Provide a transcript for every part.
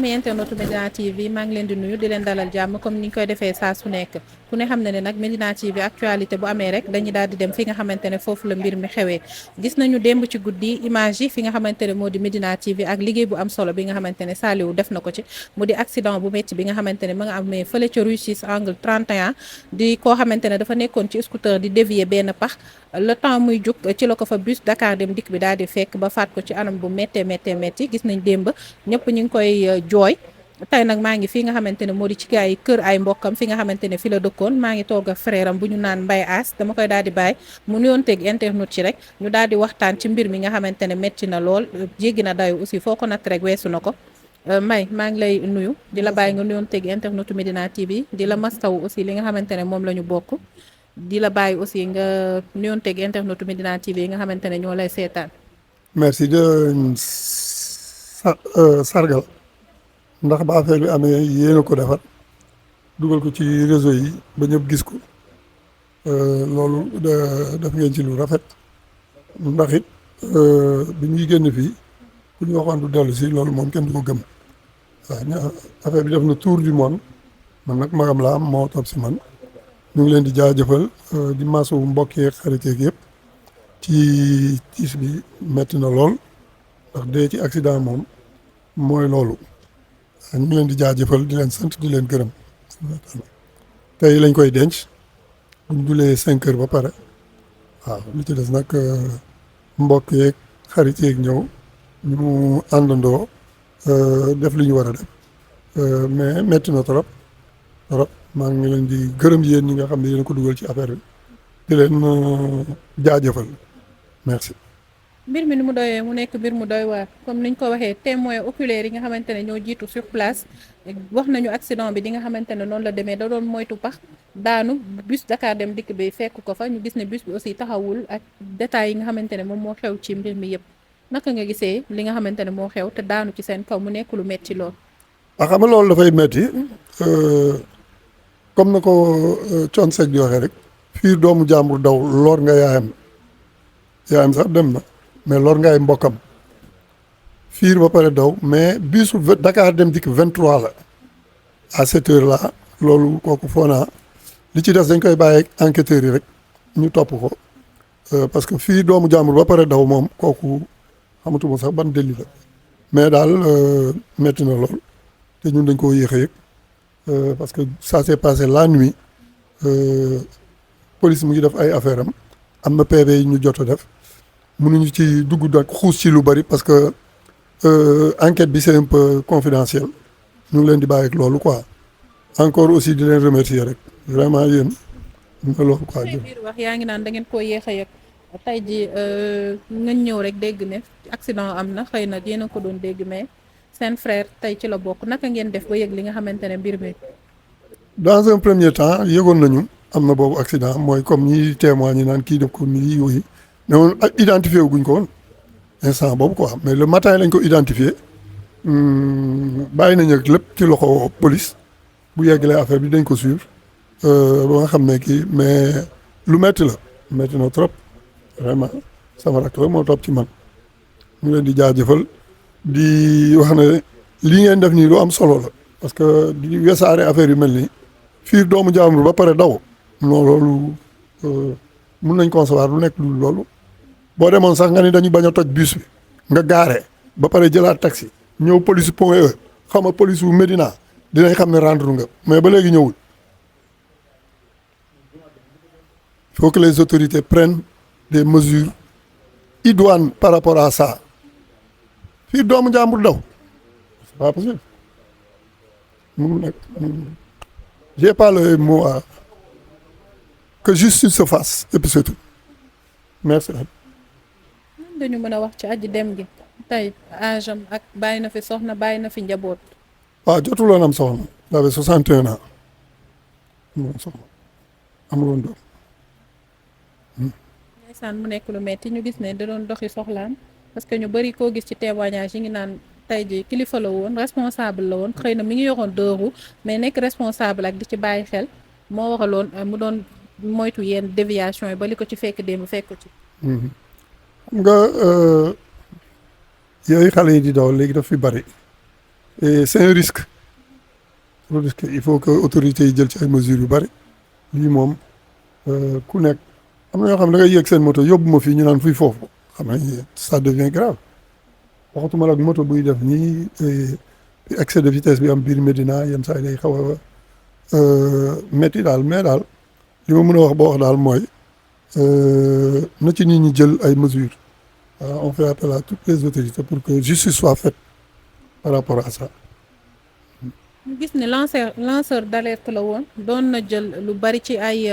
mi internetu Medina TV maa ngi leen di nuyu di leen dalal jàmm comme ni ñu koy defee saa su nekk ku ne xam ne nag Medina TV actualité bu amee rek dañuy daal di dem fi nga xamante ne foofu la mbir mi xewee gis nañu démb ci guddi image yi fi nga xamante ne moo di Medina TV ak liggéey bu am solo bi nga xamante ne Saliou def na ko ci mu di accident bu métti bi nga xamante ne ma nga amee fële ca rue 6 angle 31 di koo xamante ne dafa nekkoon ci scooter di dévier benn pax le temps muy jug ci la ko fa bus Dakar dem dikk bi daal di fekk ba faat ko ci anam bu méttee gis nañ démb ñëpp ñu ngi koy jooy tey nag maa ngi fii nga xamante ne moo di ci gaa yi kër ay mbokkam fi nga xamante ne fi la dëkkoon maa ngi toog ak frère am bu ñu naan Mbaye As dama koy daal di bàyyi mu nuyoon teg internet ci rek ñu daal di waxtaan ci mbir mi nga xamante ne métti na lool jéggi na dayu aussi foo ko natt rek weesu na ko Mbaye maa ngi lay nuyu di la bàyyi nga nuyoon teg internetu Medina TV di la mastaw aussi li nga xamante ne moom la ñu bokk di la bàyyi aussi nga nuyoon teg internetu Medina TV yi nga xamante ne ñoo lay seetaan. merci de sargal ndax ba affaire bi amee yéen a ko defar dugal ko ci réseau yi ba ñëpp gis ko loolu def ngeen ci lu rafet ndax it bi ñuy génn fii ku ñu waxoon du dellu si loolu moom kenn du ko gëm waaw affaire bi def na tour du monde man nag magam laa am moo topp si man ñu ngi leen di jaajëfal di maasu mbokk yeeg xarit yeeg yëpp ci tiis bi metti na lool ndax dee ci accident moom mooy loolu ñu ngi leen di jaajëfal di leen sant di leen gërëm tey lañ koy denc buñ julee 5 heures ba pare waaw li ci des nag mbokk yeeg xarit yeeg ñëw ñu àndandoo def li ñu war a def mais metti na trop maa ngi leen di gërëm yéen ñi nga xam ne yéen ko dugal ci affaire bi di leen jaajëfal merci. mbir mi ni mu doyee mu nekk mbir mu doy waar comme niñ ko waxee témoins oculaires yi nga xamante ne ñoo jiitu sur place wax nañu accident bi di nga xamante ne noonu la demee da doon moytu pax daanu bus Dakar dem dikk bi fekk ko fa ñu gis ne bus bi aussi taxawul ak détails yi nga xamante ne moom moo xew ci mbir mi yëpp naka nga gisee li nga xamante ne moo xew te daanu ci seen kaw mu nekk lu metti lool. waaw xam nga loolu dafay metti comme na ko Thione Seck di waxee rek fii doomu jàmbur daw lor nga yaayam sax dem na mais lor ngay mbokkam fiir ba pare daw mais bisu Dakar dem dikk 23 la à cette heure là loolu kooku foo naa li ci des dañ koy bàyyi enquêteurs yi rek ñu topp ko parce que fii doomu jàmbur ba pare daw moom kooku xamatuma sax ban délit la mais daal metti na lool te ñun dañ koo yéex a yëg parce que ça s'est passé la nuit police mu ngi def ay affaire am na PV yi ñu jot a def mënuñu ci dugg nag xuus ci lu bari parce que enquête bi c'est un peu confidentiel ñu ngi leen di bàyyi ak loolu quoi encore aussi di leen remercier rek vraiment yéen nga loolu quoi. biir wax yaa ngi naan da ngeen koo yéex a yëg tey ji nga ñëw rek dégg ne accident am na xëy na yéen a ko doon dégg mais seen frère tey ci la bokk naka ngeen def ba yëg li nga xamante ne mbir mi. dans un premier temps yëgoon nañu am na boobu accident mooy comme ñi témoin ñi naan kii def ko nii yooyu mais woon identifié wuñ ko woon instant boobu quoi mais le matin lañ ko identifié bàyyi nañ ak lépp ci loxo police bu yeggalee affaire bi dañ ko suivre ba nga xam ne kii mais lu metti na trop vraiment sama rakk la moo topp ci man ñu leen di jaajëfal di wax ne lii ngeen def nii lu am solo la parce que di wesaare affaire yu mel nii fiir doomu jaambur ba pare daw non loolu mun nañ concevoir lu nekk lu loolu boo demoon sax nga ni dañu bañ a toj bus bi nga gaare ba pare jëlaat taxi ñëw police point E xam nga police wu Médina dinañ xam ne rendre nga mais ba léegi ñëwul il faut que les autorités prennent des mesures idoines par rapport à ça fii doomu jàmbur daw c'est pas possible mun nag j'ai pas le mot à que justice se fasse et puis c'est tout merci. dañu mën a wax ci aji dem gi tey âge am ak bàyyi na fi soxna bàyyi na fi njaboot. waaw jotuloon am soxna il avait 61 ans amuloon soxna amuloon doom. ndeysaan mu nekk lu metti ñu gis ne da doon doxi soxlaan parce que ñu bari koo gis ci témoignage yi ngi naan tey ji kilifa la woon responsable la woon xëy na mi ngi yoroon 2 roues mais nekk responsable ak di ci bàyyi xel moo waxaloon mu doon moytu yenn déviation yi ba li ko ci fekk démb fekk ko ci. xam nga yooyu xale yi di daw léegi daf fi bari et c'est un risque il faut que autorités yi jël ci ay mesures yu bari lii moom ku nekk am na ñoo xam ne da ngay yéeg seen moto yóbbu ma fii ñu naan fuy foofu xam nga ça devient grave waxatuma la ak moto buy def nii excès de vitesse bi am biir Médina yenn saa yi day xaw a métti daal mais daal li ma mën a wax ba wax daal mooy na ci nit ñi jël ay mesures on fait appel à toutes les autorités pour que justice soit faite par rapport à ça. ñu gis ne lanceur d'alerte la woon doon na jël lu bari ci ay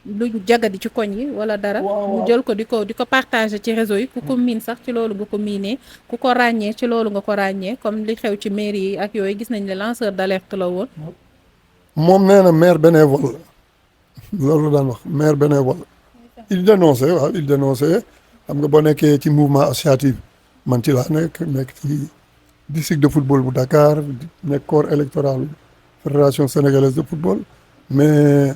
lu jagadi ci koñ yi wala dara. mu jël ko di ko partager ci réseau yi ku ko miin sax ci loolu nga ko miinee ku ko ràññee ci loolu nga ko ràññee comme li xew ci mairie yi ak yooyu gis nañ ne lanceur d'alerte la woon. moom nee na maire bénévole loolu daan wax maire bénévole il dénonçait waaw il dénonçait xam nga boo nekkee ci mouvement associatif man ci laa nekk ci district de football bu Dakar nekk corps électoral fédération sénégalaise de football mais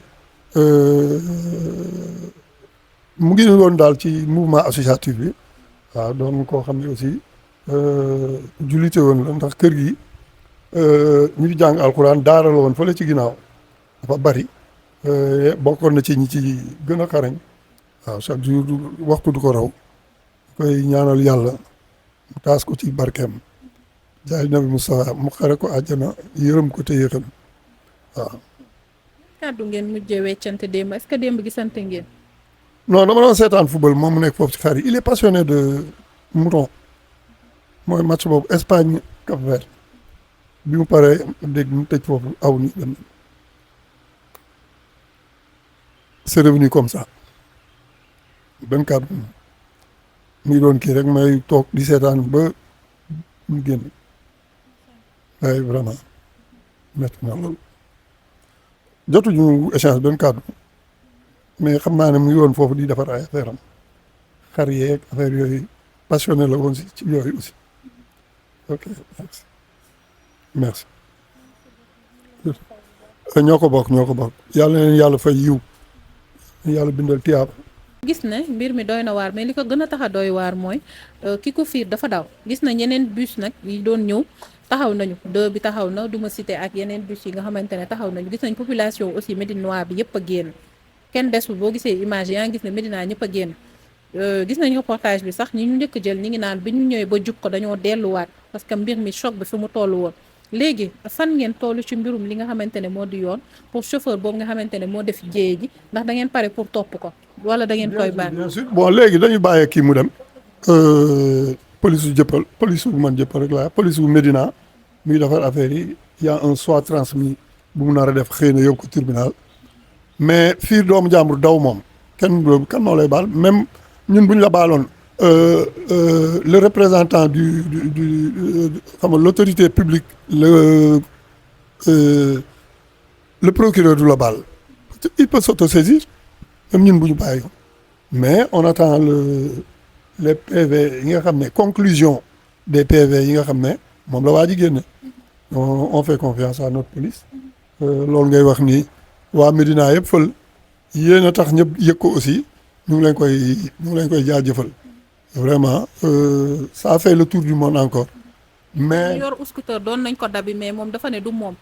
mu ngi woon daal ci mouvement associatif bi waaw doon koo xam ne aussi jullite woon la ndax kër gi ñi fi jàng alxuraan daara la woon fële ci ginnaaw dafa bari bokkoon na ci ñi ci gën a xarañ waaw chaque jour waxtu du ko raw koy ñaanal yàlla mu taas ko ci barkeem jaay nabi Mustafa mu xare ko àjjana yërëm ko te yéexam waaw. kàddu ngeen mujjee weccante démb est-ce que démb gisante ngeen. non dama doon seetaan football moom mu nekk foofu ci xar yi il est passionné de mouton mooy match boobu Espagne Cap-Vert bi mu paree dégg mu tëj foofu aw ni dem c'est revenu comme ça benn kàddu mu ngi doon kii rek may toog di seetaan ba mu génn waaye vraiment métti na loolu jotuñu échange benn kàddu mais xam naa ne mu ngi woon foofu di defar ay affaire am xar yeeg affaire yooyu passionné la woon si ci yooyu aussi ok merci ñoo ko bokk yàlla na leen yàlla fay yiw yàlla bindal tiyaab. gis ne mbir mi doy na waar mais li ko gën a tax a doy waar mooy ki ko fiir dafa daw gis na yeneen bus nag yi doon ñëw taxaw nañu bi taxaw na du ma cité ak yeneen bus yi nga xamante ne taxaw nañu gis nañ population aussi médinois bi yëpp a génn kenn desul boo gisee image yaa ngi gis ne Médina ñëpp a génn gis nañ reportage bi sax ñi ñu njëkk jël ñi ngi naan bi ñu ñëwee ba jub ko dañoo delluwaat parce que mbir mi choc bi fi mu toll woon léegi fan ngeen toll ci mbirum li nga xamante ne moo di yoon pour chauffeur boobu nga xamante ne moo def jéye ji ndax da ngeen pare pour topp ko wala da ngeen koy bàyyi. bien sûr bon léegi dañuy bàyyee kii mu dem police bu jëppal police bu man jëppal rek laa police bu Médina muy defar affaire yi y a un soit transmis bu mu nar a def xëy na yóbbu ko tribunal mais fii doomu jàmbur daw moom kenn moo lay baal même ñun bu ñu la baaloon le représentant xam nga l'autorité publique le procureur du la baal il peut s'autosaisir même ñun bu ñu bàyyi mais on attend les PV yi nga xam ne conclusion des PV yi nga xam ne moom la waa ji génne on fait confiance à notre police loolu ngay wax ni waa Médina yëpp fël yéen a tax ñëpp yëg ko aussi ñu ngi leen koy jaajëfal vraiment ça a fait le tour du monde encore mais yor scooter doon nañ ko dabi mais moom dafa ne du moom.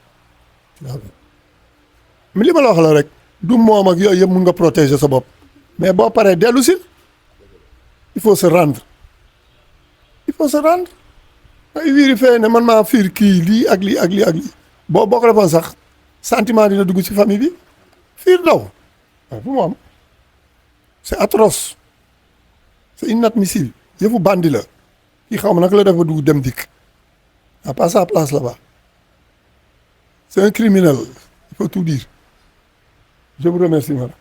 mais li ma la wax la rek du moom ak yooyu yëpp mun nga protéger sa bopp mais boo paree dellu si il faut se rendre ay wiiri fee ne man maa fiir kii lii ak lii ak lii ak lii boo ko defoon sax sentiment dina dugg ci famille bi fiir daw waaw bu mu am c'est atroce c'est inadmissible yëfu bandi la kii xaw ma naka la def ba dugg dem dikk n'a pas sa place là-bas c'est un criminel il faut tout dire je vous remercie madame.